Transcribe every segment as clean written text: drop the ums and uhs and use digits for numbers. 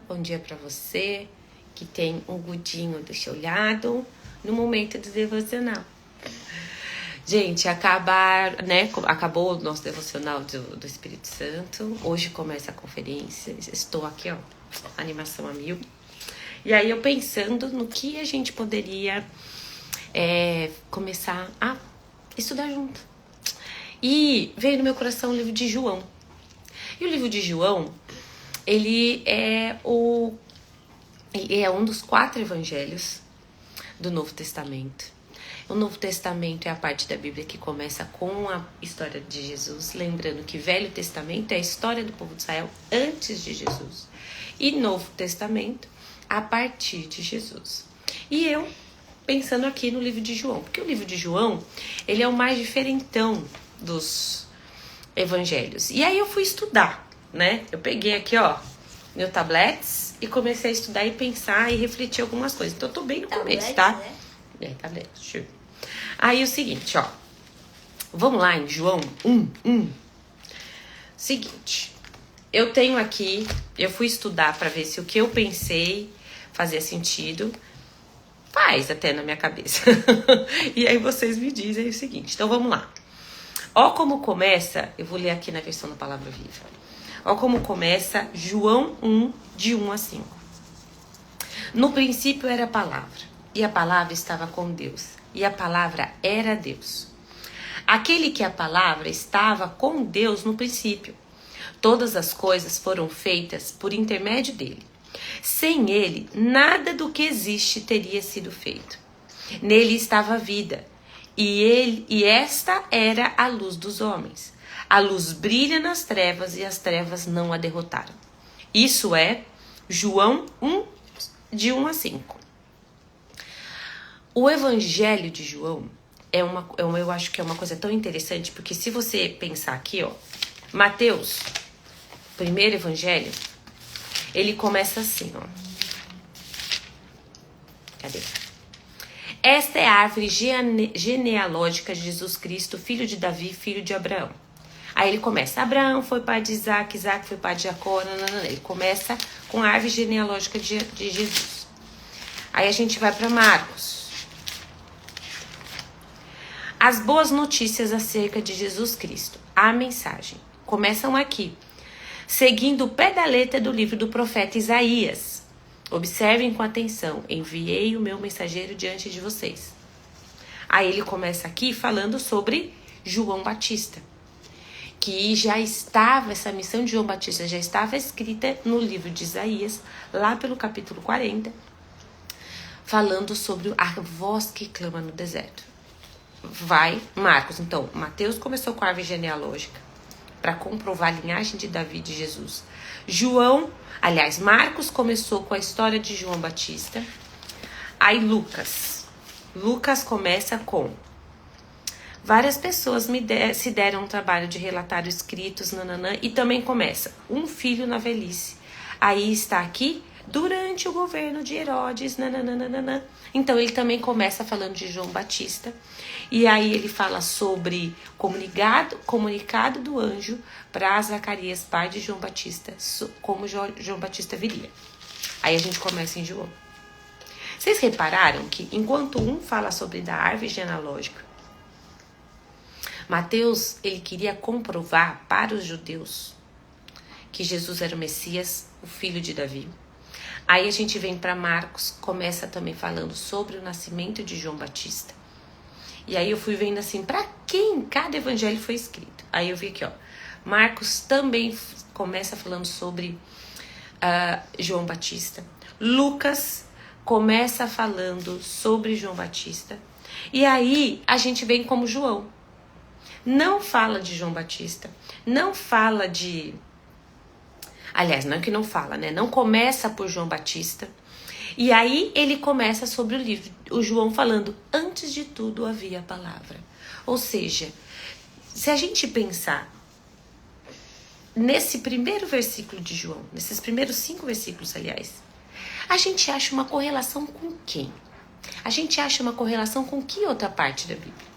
Bom dia para você que tem um gudinho do seu lado no momento do devocional. Gente, acabou o nosso devocional do Espírito Santo. Hoje começa a conferência. Estou aqui, animação a mil. E aí eu pensando no que a gente poderia começar a estudar junto. E veio no meu coração o livro de João. E o livro de João, ele é um dos 4 evangelhos do Novo Testamento. O Novo Testamento é a parte da Bíblia que começa com a história de Jesus. Lembrando que Velho Testamento é a história do povo de Israel antes de Jesus. E Novo Testamento a partir de Jesus. E eu pensando aqui no livro de João. Porque o livro de João, ele é o mais diferentão dos evangelhos. E aí eu fui estudar, né? Eu peguei aqui, meu tablets e comecei a estudar e pensar e refletir algumas coisas. Então eu tô bem no começo, tá? Né? Tablet. Aí o seguinte, vamos lá em João 1:1. Seguinte, eu tenho aqui, eu fui estudar para ver se o que eu pensei fazia sentido. Faz até na minha cabeça. E aí vocês me dizem o seguinte. Então vamos lá. Ó como começa, eu vou ler aqui na versão da Palavra Viva. Ó como começa João 1, de 1 a 5. No princípio era a palavra, e a palavra estava com Deus, e a palavra era Deus. Aquele que a palavra estava com Deus no princípio. Todas as coisas foram feitas por intermédio dele. Sem ele, nada do que existe teria sido feito. Nele estava a vida. E esta era a luz dos homens. A luz brilha nas trevas e as trevas não a derrotaram. Isso é João 1, de 1 a 5. O Evangelho de João eu acho que é uma coisa tão interessante, porque se você pensar aqui, Mateus, primeiro Evangelho, ele começa assim, Cadê? Esta é a árvore genealógica de Jesus Cristo, filho de Davi, filho de Abraão. Aí ele começa, Abraão foi pai de Isaac, Isaac foi pai de Jacó, ele começa com a árvore genealógica de Jesus. Aí a gente vai para Marcos. As boas notícias acerca de Jesus Cristo, a mensagem, começam aqui, seguindo o pé da letra do livro do profeta Isaías. Observem com atenção, enviei o meu mensageiro diante de vocês. Aí ele começa aqui falando sobre João Batista, que essa missão de João Batista já estava escrita no livro de Isaías, lá pelo capítulo 40, falando sobre a voz que clama no deserto. Vai, Marcos, então, Mateus começou com a árvore genealógica, para comprovar a linhagem de Davi e de Jesus. Marcos começou com a história de João Batista. Aí Lucas começa com várias pessoas se deram o trabalho de relatar os escritos, e também começa um filho na velhice. Aí está aqui, durante o governo de Herodes, Então ele também começa falando de João Batista. E aí ele fala sobre comunicado do anjo para Zacarias, pai de João Batista, como João Batista viria. Aí a gente começa em João. Vocês repararam que enquanto um fala sobre da árvore genealógica, Mateus, ele queria comprovar para os judeus que Jesus era o Messias, o filho de Davi. Aí a gente vem para Marcos, começa também falando sobre o nascimento de João Batista. E aí eu fui vendo assim, para quem cada evangelho foi escrito. Aí eu vi aqui, Marcos também começa falando sobre João Batista. Lucas começa falando sobre João Batista. E aí a gente vem como João. Não fala de João Batista, não fala de... Aliás, não é que não fala, né? Não começa por João Batista. E aí ele começa sobre o livro, o João falando, antes de tudo havia a palavra. Ou seja, se a gente pensar nesse primeiro versículo de João, nesses primeiros 5 versículos, aliás, a gente acha uma correlação com quem? A gente acha uma correlação com que outra parte da Bíblia?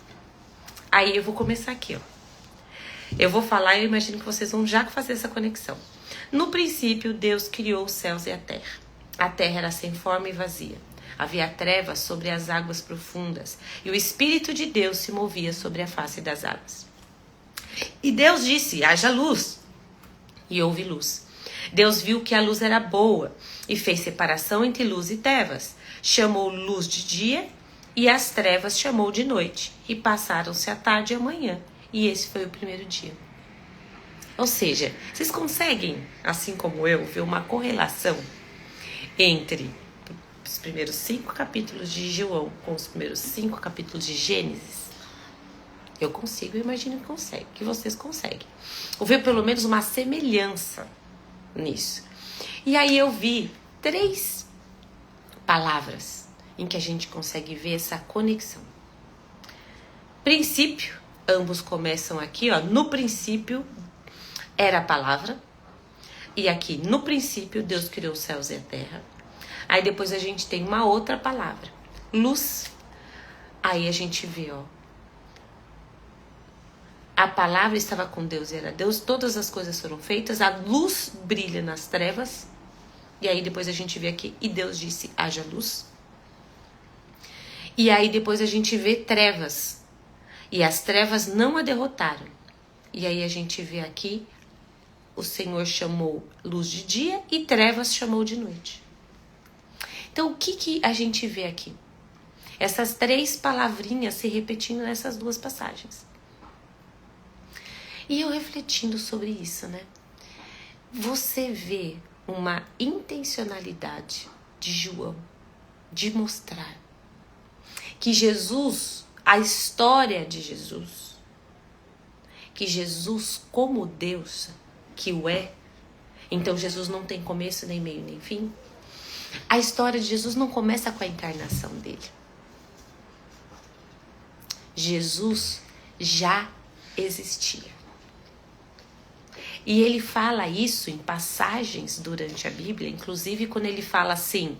Aí eu vou começar aqui, Eu vou falar e eu imagino que vocês vão já fazer essa conexão. No princípio, Deus criou os céus e a terra. A terra era sem forma e vazia. Havia trevas sobre as águas profundas, e o Espírito de Deus se movia sobre a face das águas. E Deus disse: haja luz. E houve luz. Deus viu que a luz era boa, e fez separação entre luz e trevas. Chamou luz de dia, e as trevas chamou de noite. E passaram-se a tarde e a manhã. E esse foi o primeiro dia. Ou seja, vocês conseguem, assim como eu, ver uma correlação entre os primeiros 5 capítulos de João com os primeiros 5 capítulos de Gênesis? Eu consigo, eu imagino que vocês conseguem. Ou ver pelo menos uma semelhança nisso. E aí eu vi 3 palavras em que a gente consegue ver essa conexão. Princípio, ambos começam aqui, ó, no princípio era a palavra. E aqui, no princípio, Deus criou os céus e a terra. Aí depois a gente tem uma outra palavra, luz. Aí a gente vê, ó, a palavra estava com Deus e era Deus, todas as coisas foram feitas, a luz brilha nas trevas. E aí depois a gente vê aqui, e Deus disse, haja luz. E aí depois a gente vê trevas, e as trevas não a derrotaram. E aí a gente vê aqui, o Senhor chamou luz de dia e trevas chamou de noite. Então, o que a gente vê aqui? Essas 3 palavrinhas se repetindo nessas 2 passagens. E eu refletindo sobre isso, né? Você vê uma intencionalidade de João de mostrar que Jesus, a história de Jesus, que Jesus como Deus que o é, então Jesus não tem começo, nem meio, nem fim. A história de Jesus não começa com a encarnação dele. Jesus já existia. E ele fala isso em passagens durante a Bíblia, inclusive quando ele fala assim,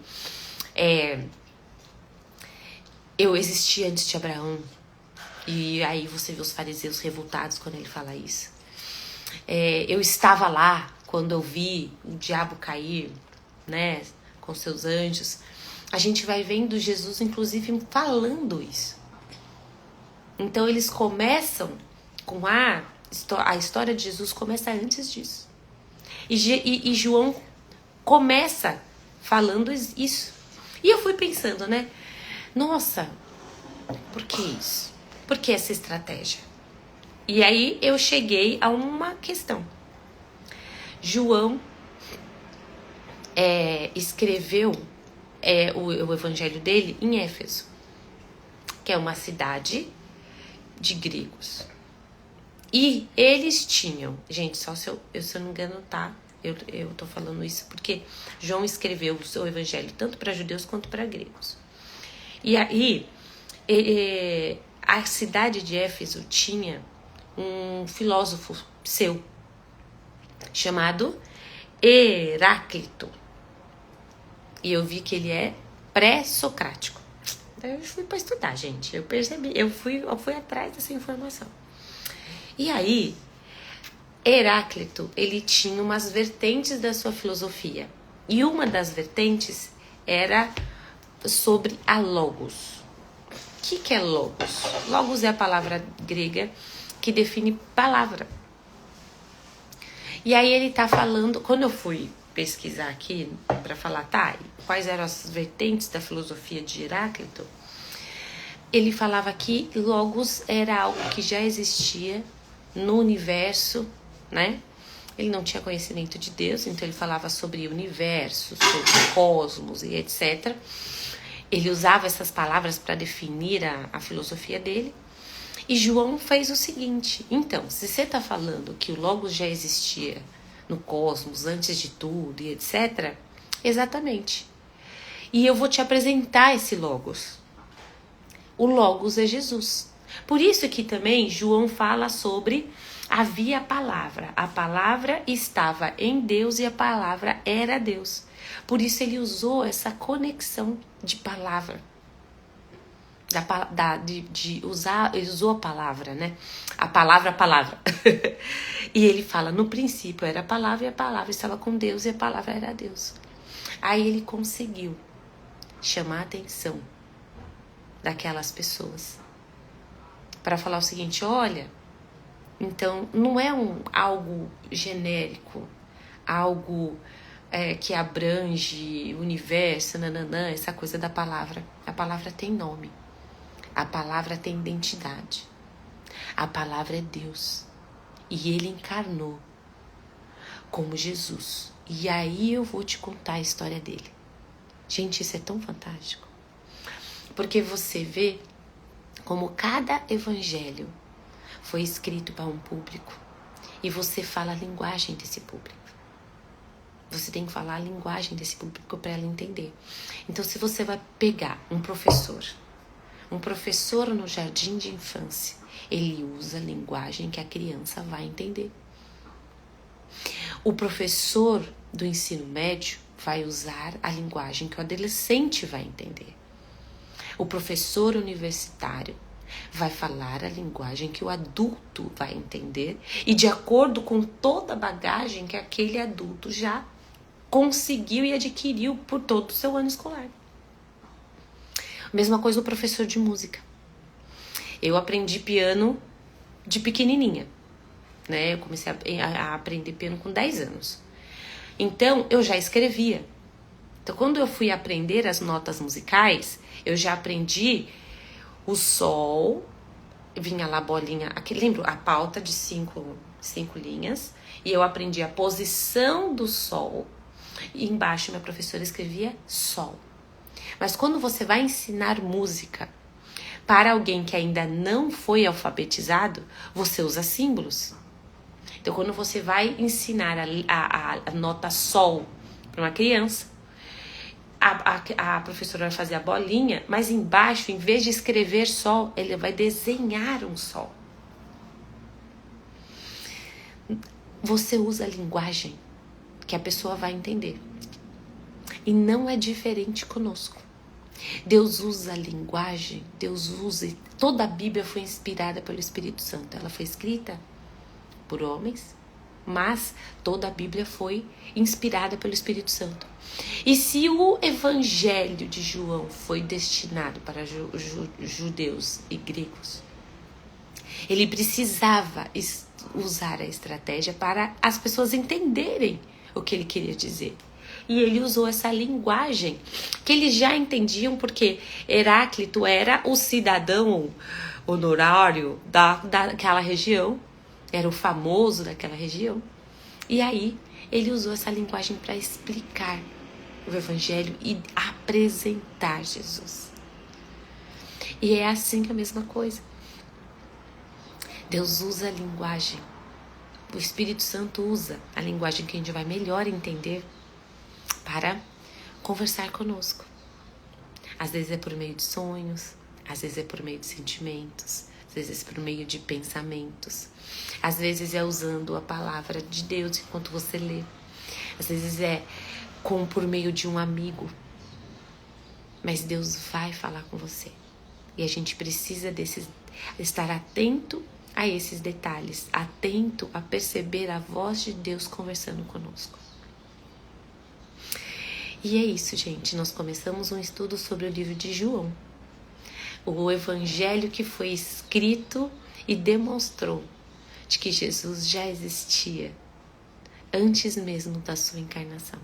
eu existi antes de Abraão. E aí você vê os fariseus revoltados quando ele fala isso. Eu estava lá quando eu vi o diabo cair, né, com seus anjos. A gente vai vendo Jesus, inclusive, falando isso. Então, eles começam com a história de Jesus começa antes disso. E João começa falando isso. E eu fui pensando, né? Nossa, por que isso? Por que essa estratégia? E aí eu cheguei a uma questão. João escreveu o evangelho dele em Éfeso, que é uma cidade de gregos. E eles tinham, gente, só se eu não me engano, tá? Eu tô falando isso porque João escreveu o seu evangelho tanto para judeus quanto para gregos. E aí, a cidade de Éfeso tinha um filósofo seu, chamado Heráclito. E eu vi que ele é pré-socrático. Então eu fui para estudar, gente. Eu percebi, eu fui atrás dessa informação. E aí, Heráclito, ele tinha umas vertentes da sua filosofia. E uma das vertentes era sobre a logos. O que é logos? Logos é a palavra grega que define palavra. E aí ele tá falando, quando eu fui pesquisar aqui para falar, quais eram as vertentes da filosofia de Heráclito, ele falava que logos era algo que já existia no universo, né? Ele não tinha conhecimento de Deus, então ele falava sobre o universo, sobre o cosmos e etc. Ele usava essas palavras para definir a filosofia dele. E João fez o seguinte, então, se você está falando que o Logos já existia no cosmos, antes de tudo e etc., exatamente. E eu vou te apresentar esse Logos. O Logos é Jesus. Por isso que também João fala sobre havia a palavra estava em Deus e a palavra era Deus. Por isso ele usou essa conexão de palavra. ele usou a palavra, né? A palavra. E ele fala, no princípio era a palavra e a palavra estava com Deus e a palavra era Deus. Aí ele conseguiu chamar a atenção daquelas pessoas para falar o seguinte, olha, então não é algo genérico, algo que abrange o universo, nananã, essa coisa da palavra. A palavra tem nome, a palavra tem identidade, a palavra é Deus e ele encarnou como Jesus. E aí eu vou te contar a história dele. Gente, isso é tão fantástico. Porque você vê como cada evangelho foi escrito para um público e você fala a linguagem desse público. Você tem que falar a linguagem desse público para ela entender. Então, se você vai pegar um professor no jardim de infância, ele usa a linguagem que a criança vai entender. O professor do ensino médio vai usar a linguagem que o adolescente vai entender. O professor universitário vai falar a linguagem que o adulto vai entender e de acordo com toda a bagagem que aquele adulto já conseguiu e adquiriu por todo o seu ano escolar. Mesma coisa o professor de música. Eu aprendi piano de pequenininha, né? Eu comecei a aprender piano com 10 anos. Então, eu já escrevia. Então, quando eu fui aprender as notas musicais, eu já aprendi o sol, vinha lá a bolinha, aqui, lembro a pauta de cinco linhas, e eu aprendi a posição do sol, e embaixo minha professora escrevia sol. Mas quando você vai ensinar música para alguém que ainda não foi alfabetizado, você usa símbolos. Então, quando você vai ensinar a nota sol para uma criança, a professora vai fazer a bolinha, mas embaixo, em vez de escrever sol, ele vai desenhar um sol. Você usa a linguagem que a pessoa vai entender. E não é diferente conosco. Deus usa a linguagem, toda a Bíblia foi inspirada pelo Espírito Santo. Ela foi escrita por homens, mas toda a Bíblia foi inspirada pelo Espírito Santo. E se o Evangelho de João foi destinado para judeus e gregos, ele precisava usar a estratégia para as pessoas entenderem o que ele queria dizer. E ele usou essa linguagem que eles já entendiam, porque Heráclito era o cidadão honorário daquela região, era o famoso daquela região. E aí ele usou essa linguagem para explicar o Evangelho e apresentar Jesus. E é assim que é a mesma coisa. Deus usa a linguagem. O Espírito Santo usa a linguagem que a gente vai melhor entender para conversar conosco. Às vezes é por meio de sonhos, às vezes é por meio de sentimentos, às vezes é por meio de pensamentos, às vezes é usando a palavra de Deus enquanto você lê, às vezes é por meio de um amigo. Mas Deus vai falar com você. E a gente precisa estar atento a esses detalhes, atento a perceber a voz de Deus conversando conosco. E é isso, gente. Nós começamos um estudo sobre o livro de João. O evangelho que foi escrito e demonstrou de que Jesus já existia antes mesmo da sua encarnação.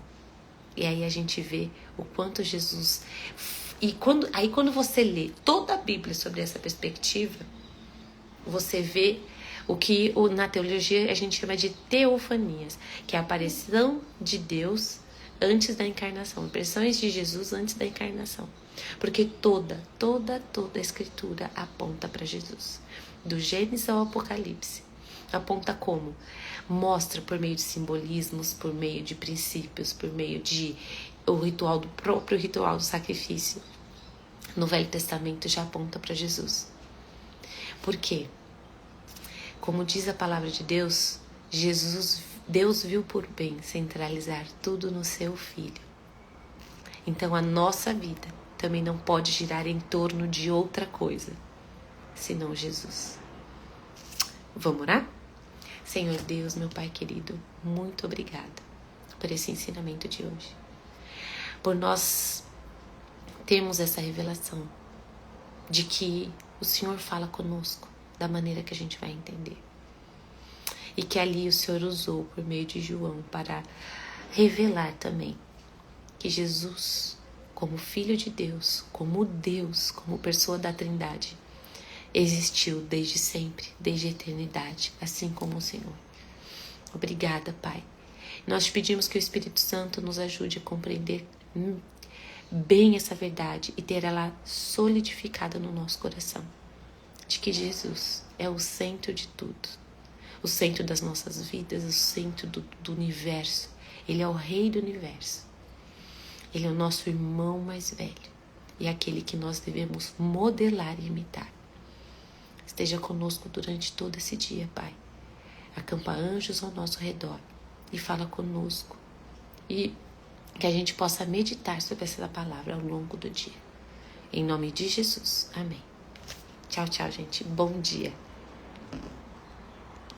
E aí a gente vê o quanto Jesus... E quando você lê toda a Bíblia sobre essa perspectiva, você vê o que na teologia a gente chama de teofanias, que é a aparição de Deus antes da encarnação, impressões de Jesus antes da encarnação. Porque toda a escritura aponta para Jesus. Do Gênesis ao Apocalipse. Aponta como? Mostra por meio de simbolismos, por meio de princípios, por meio de do próprio ritual do sacrifício. No Velho Testamento já aponta para Jesus. Por quê? Como diz a palavra de Deus, Deus viu por bem centralizar tudo no seu Filho. Então a nossa vida também não pode girar em torno de outra coisa, senão Jesus. Vamos orar? Senhor Deus, meu Pai querido, muito obrigada por esse ensinamento de hoje. Por nós termos essa revelação de que o Senhor fala conosco da maneira que a gente vai entender. E que ali o Senhor usou por meio de João para revelar também que Jesus, como Filho de Deus, como pessoa da Trindade, existiu desde sempre, desde a eternidade, assim como o Senhor. Obrigada, Pai. Nós te pedimos que o Espírito Santo nos ajude a compreender bem essa verdade e ter ela solidificada no nosso coração, de que Jesus é o centro de tudo, o centro das nossas vidas, o centro do universo. Ele é o Rei do universo. Ele é o nosso irmão mais velho e aquele que nós devemos modelar e imitar. Esteja conosco durante todo esse dia, Pai. Acampa anjos ao nosso redor e fala conosco. E que a gente possa meditar sobre essa palavra ao longo do dia. Em nome de Jesus. Amém. Tchau, tchau, gente. Bom dia.